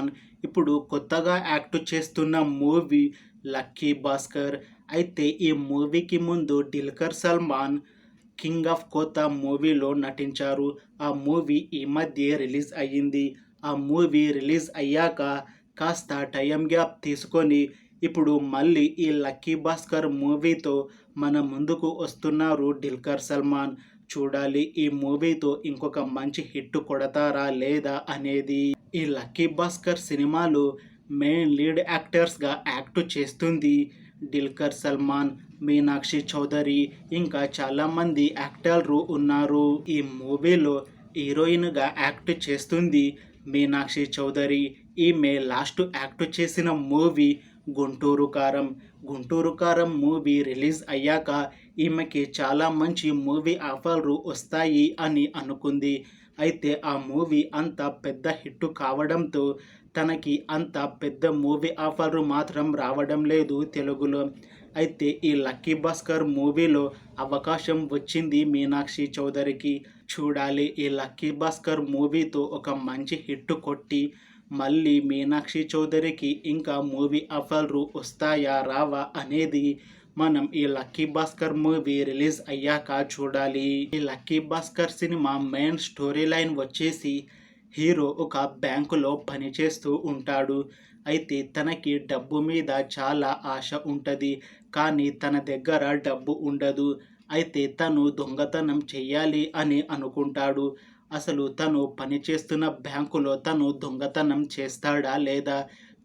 సల్మాన్ ఇప్పుడు కొత్తగా యాక్ట్ చేస్తున్న మూవీ లక్కీ భాస్కర్. అయితే ఈ మూవీకి ముందు దుల్కర్ సల్మాన్ కింగ్ ఆఫ్ కోతా మూవీలో నటించారు. ఆ మూవీ ఈ మధ్య రిలీజ్ అయ్యింది. ఆ మూవీ రిలీజ్ అయ్యాక కాస్త టైం గ్యాప్ తీసుకొని ఇప్పుడు మళ్ళీ ఈ లక్కీ భాస్కర్ మూవీతో మన ముందుకు వస్తున్నారు దుల్కర్ సల్మాన్. చూడాలి ఈ మూవీతో ఇంకొక మంచి హిట్ కొడతారా లేదా అనేది. ఈ లక్కీ భాస్కర్ సినిమాలో మెయిన్ లీడ్ యాక్టర్స్గా యాక్ట్ చేస్తుంది దుల్కర్ సల్మాన్, మీనాక్షి చౌదరి, ఇంకా చాలామంది యాక్టర్లు ఉన్నారు. ఈ మూవీలో హీరోయిన్గా యాక్ట్ చేస్తుంది మీనాక్షి చౌదరి. ఈమె లాస్ట్ యాక్ట్ చేసిన మూవీ గుంటూరు కారం. గుంటూరు కారం మూవీ రిలీజ్ అయ్యాక ఈమెకి చాలా మంచి మూవీ ఆఫర్లు వస్తాయి అని అనుకుంది. అయితే ఆ మూవీ అంత పెద్ద హిట్ కావడంతో తనకి అంత పెద్ద మూవీ ఆఫర్లు మాత్రం రావడం లేదు తెలుగులో. అయితే ఈ లక్కీ భాస్కర్ మూవీలో అవకాశం వచ్చింది మీనాక్షి చౌదరికి. చూడాలి ఈ లక్కీ భాస్కర్ మూవీతో ఒక మంచి హిట్ కొట్టి మళ్ళీ మీనాక్షి చౌదరికి ఇంకా మూవీ ఆఫర్లు వస్తాయా రావా అనేది మనం ఈ లక్కీ భాస్కర్ మూవీ రిలీజ్ అయ్యాక చూడాలి. ఈ lucky Bhaskar cinema main story line వచ్చేసి హీరో ఒక బ్యాంకులో పనిచేస్తూ ఉంటాడు. అయితే తనకి డబ్బు మీద చాలా ఆశ ఉంటుంది, కానీ తన దగ్గర డబ్బు ఉండదు. అయితే తను దొంగతనం చెయ్యాలి అని అనుకుంటాడు. అసలు తను పనిచేస్తున్న బ్యాంకులో తను దొంగతనం చేస్తాడా లేదా,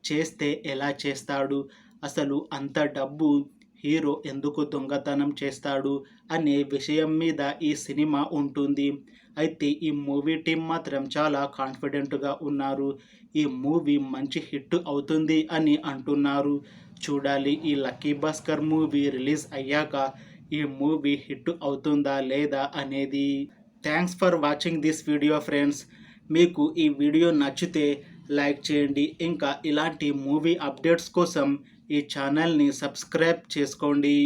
చేస్తే ఎలా చేస్తాడు, అసలు అంత డబ్బు హీరో ఎందుకు దొంగతనం చేస్తాడు అనే విషయం మీద ఈ సినిమా ఉంటుంది. అయితే ఈ మూవీ టీం మాత్రం చాలా కాన్ఫిడెంట్గా ఉన్నారు. ఈ మూవీ మంచి హిట్ అవుతుంది అని అంటున్నారు. చూడాలి ఈ లక్కీ భాస్కర్ మూవీ రిలీజ్ అయ్యాక ఈ మూవీ హిట్ అవుతుందా లేదా అనేది. Thanks for watching this video friends. మీకు ఈ వీడియో నచ్చితే లైక్ చేయండి. ఇంకా ఇలాంటి మూవీ అప్డేట్స్ కోసం ఈ ఛానల్ని సబ్స్క్రైబ్ చేసుకోండి.